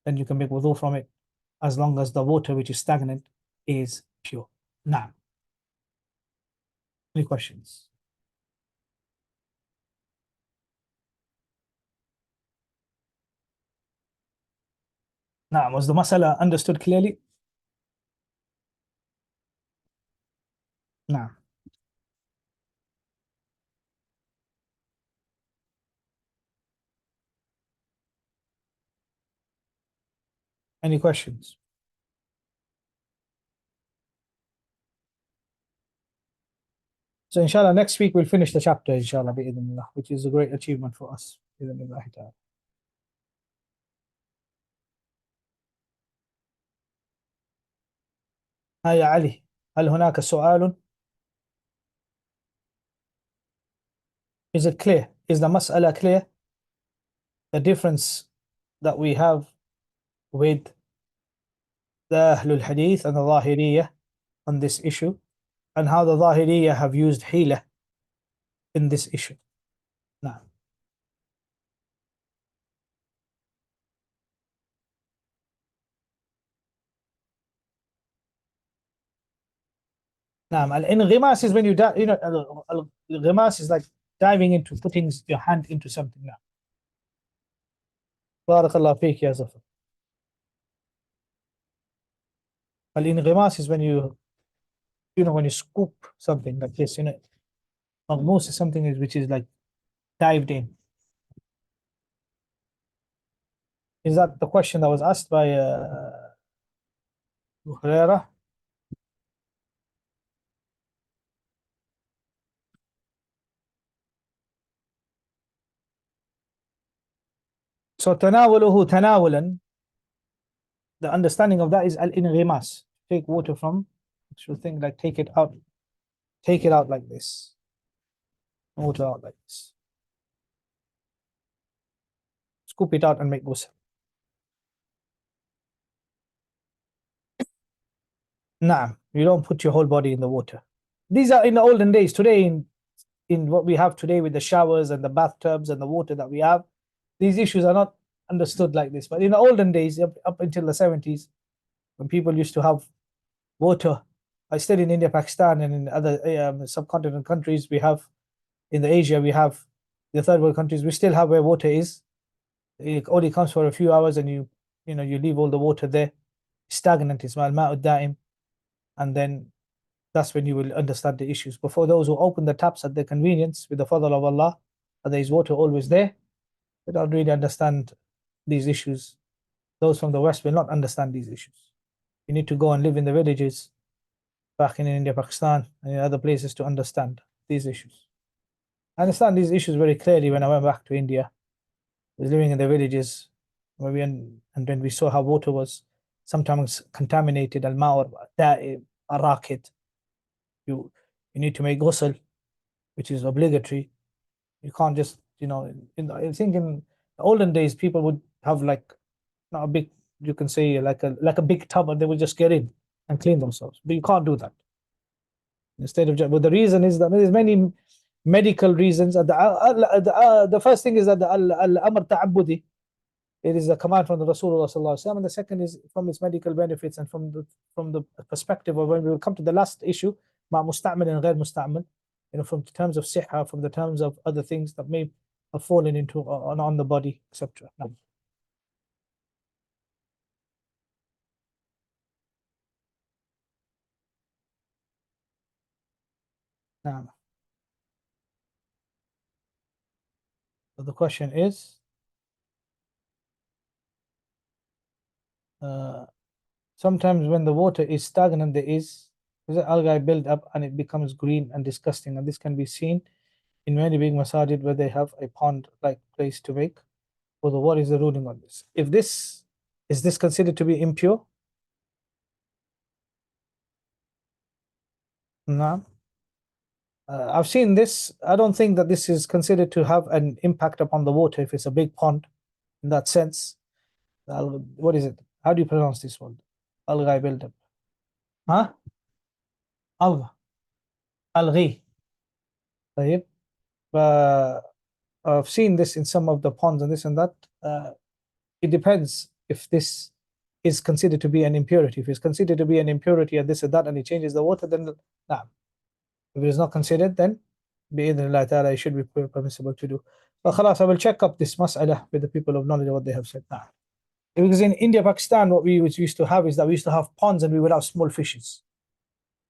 then you can make wudu from it, as long as the water which is stagnant is pure. Now, any questions? Now, was the masala understood clearly? Now, any questions? So inshallah, next week we'll finish the chapter, inshallah, bi'idhnillah, which is a great achievement for us. Bi'idhnillah ta'ala. يا علي، هل هناك سؤال؟ Is it clear? Is the mas'ala clear? The difference that we have with the Ahlul Hadith and the Zahiriyyah on this issue, and how the Zahiriyyah have used hila in this issue. Now, al-inghimas is when you al-inghimas is like diving into, putting your hand into something. Now, barakallah feek ya Zafar. Al-inghimas is when when you scoop something like this, Maghmus is something which is like dived in. Is that the question that was asked by Huraira? So tanawulan, the understanding of that is al-inghimas. Take water from actual thing, like take it out like this. Water out like this. Scoop it out and make ghusl. Nah, you don't put your whole body in the water. These are in the olden days. Today, in what we have today with the showers and the bathtubs and the water that we have, these issues are not understood like this. But in the olden days, up until the 70s, when people used to have water, I stayed in India, Pakistan, and in other subcontinent countries, we have, in the Asia, we have the third world countries, we still have where water is. It only comes for a few hours, and you leave all the water there, stagnant. It's ma'ud da'im, and then that's when you will understand the issues. But for those who open the taps at their convenience with the fadl of Allah, and there is water always there, they don't really understand these issues. Those from the West will not understand these issues. You need to go and live in the villages back in India, Pakistan, and in other places to understand these issues. I understand these issues very clearly when I went back to India. I was living in the villages where and when we saw how water was sometimes contaminated, al-ma' rakit. You need to make ghusl, which is obligatory. You can't just, I think in the olden days people would have like not a big, you can say like a big tub, and they would just get in and clean themselves. But you can't do that. Instead of, but the reason is that there's many medical reasons. The first thing is that the al-amr ta'abbudi, it is a command from the Rasulullah sallallahu alaihi wasallam, and the second is from its medical benefits and from the perspective of when we will come to the last issue, ma musta'mal and ghair musta'mal, from terms of siha, from the terms of other things that may have fallen into on the body, etc. Now, so the question is, sometimes when the water is stagnant, there is algae build up and it becomes green and disgusting, and this can be seen in many big masajid where they have a pond like place to make. Well, what is the ruling on this? If this is this considered to be impure? No. I've seen this. I don't think that this is considered to have an impact upon the water if it's a big pond in that sense. What is it? How do you pronounce this word? Algae buildup. Huh? Alga. Algae. طيب. I've seen this in some of the ponds and this and that. It depends if this is considered to be an impurity. If it's considered to be an impurity and this and that, and it changes the water, then nah. If it is not considered, then bi'idhnillah ta'ala, it should be permissible to do. But khalas, I will check up this mas'ala with the people of knowledge what they have said. Nah. Because in India, Pakistan, what we used to have is that we used to have ponds and we would have small fishes.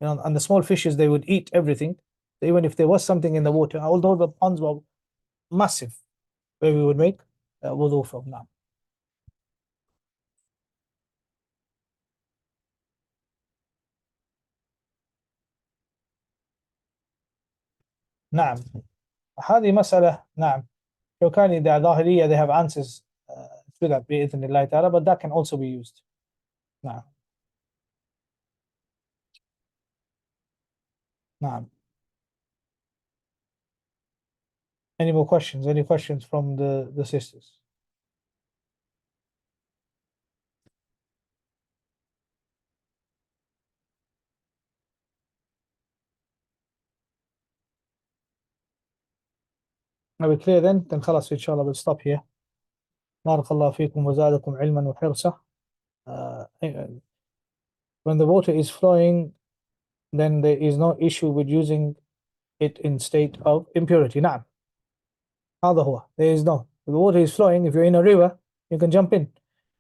And the small fishes, they would eat everything. Even if there was something in the water, although the ponds were massive, where we would make wudu from now. نعم هذه مسألة نعم لو كان إذا ظاهرية they have answers to that بإذن الله تعالى, but that can also be used. نعم نعم. Any more questions? Any questions from the sisters? Are we clear then? Then خلاص إن شاء الله we'll stop here. بارك الله فيكم وزادكم علما وحرصا. When the water is flowing, then there is no issue with using it in state of impurity. نعم هذا هو. There is no. If the water is flowing, if you're in a river, you can jump in.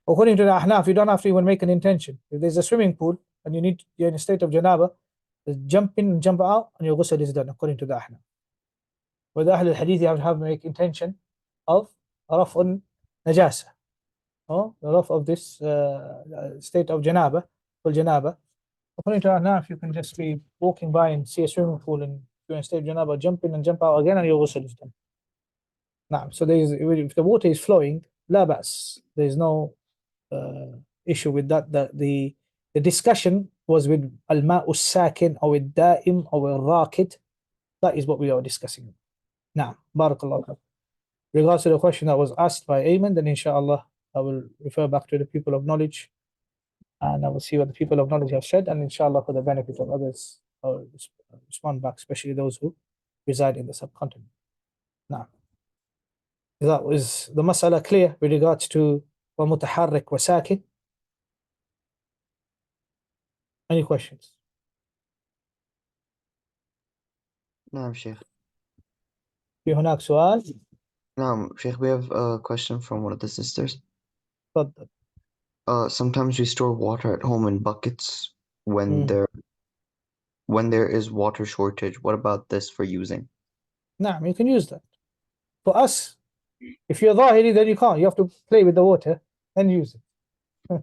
According to the Ahnaf, you don't have to even make an intention. If there's a swimming pool and you're in a state of janaba, just jump in and jump out and your ghusl is done, according to the Ahnaf. With the Ahl al-Hadith, you have to make intention of raf'un najasa, or the raf of this state of janaba, full janaba. According to Ahnaf, you can just be walking by and see a swimming pool and you're in a state of janaba, jump in and jump out again and your ghusl is done. Now, so if the water is flowing, la bas, there is no issue with that. The discussion was with al-ma'u sakin or with da'im or with rakit. That is what we are discussing. Now, barakallah. Regards to the question that was asked by Ayman, then inshallah I will refer back to the people of knowledge and I will see what the people of knowledge have said, and inshallah for the benefit of others I will respond back, especially those who reside in the subcontinent. Now, that was the mas'ala clear with regards to ومتحرك وساكن. Any questions? نعم شيخ. في هناك سؤال؟ نعم شيخ, we have a question from one of the sisters. تفضل. Sometimes we store water at home in buckets when there is water shortage. What about this for using? نعم, you can use that. For us, if you're ظاهري, then you can't. You have to play with the water and use it.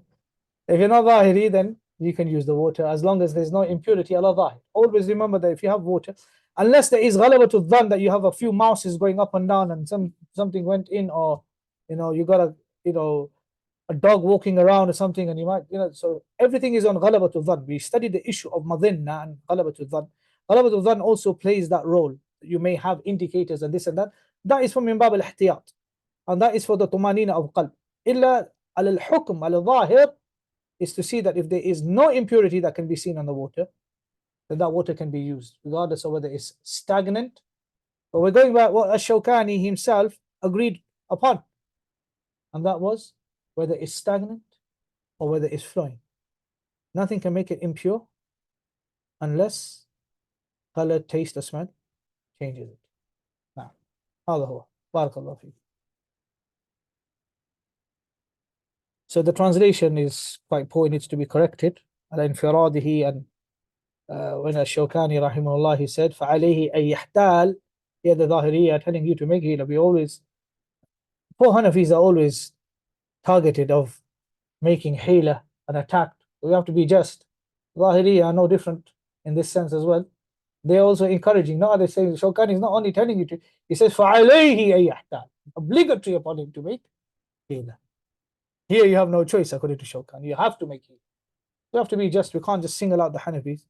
If you're not ظاهري, then you can use the water as long as there's no impurity ala dhahir. Always remember that if you have water, unless there is ghalabatul dhann, that you have a few mouses going up and down and something went in, or you got a dog walking around or something, and you might, so everything is on ghalabatul dhann. We studied the issue of madhinna and ghalabatul dhann. Ghalabatul dhann also plays that role. You may have indicators and this and that. That is from min bab al-ihtiyat, and that is for the tumanina of qalb. Illa al-hukm al-dhahir is to see that if there is no impurity that can be seen on the water, then that water can be used, regardless of whether it's stagnant. But we're going back what Ash-Shawkani himself agreed upon, and that was whether it's stagnant or whether it's flowing. Nothing can make it impure unless color, taste, or smell changes it. Now, هذا هو. بارك الله فيك. So the translation is quite poor, it needs to be corrected. على انفراده, and when Ash-Shawkani rahimahullah, he said فعليه أن يحتال. Here the Zahiriyya are telling you to make hila. We always, poor Hanafis are always targeted of making hila an attack. We have to be just. Zahiriyya are no different in this sense as well. They're also encouraging. No, they say Shawkani is not only telling you to, he says فعليه أن يحتال, obligatory upon him to make hila. Here you have no choice according to Shawkani. You have to make hila. You have to be just. We can't just single out the Hanafis,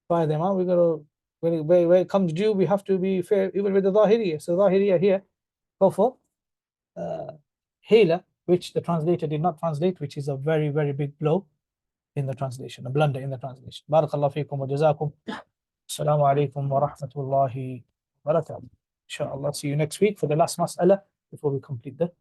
fire them out. We gotta, when it comes due, we have to be fair even with the Zahiriyya. So Zahiriyya here go for hila, which the translator did not translate, which is a very, very big blow in the translation, a blunder in the translation. Barakallahu feekum wa jazakum. Assalamu alaikum wa rahmatullahi wa barakatuh. Inshallah, see you next week for the last mas'ala before we complete the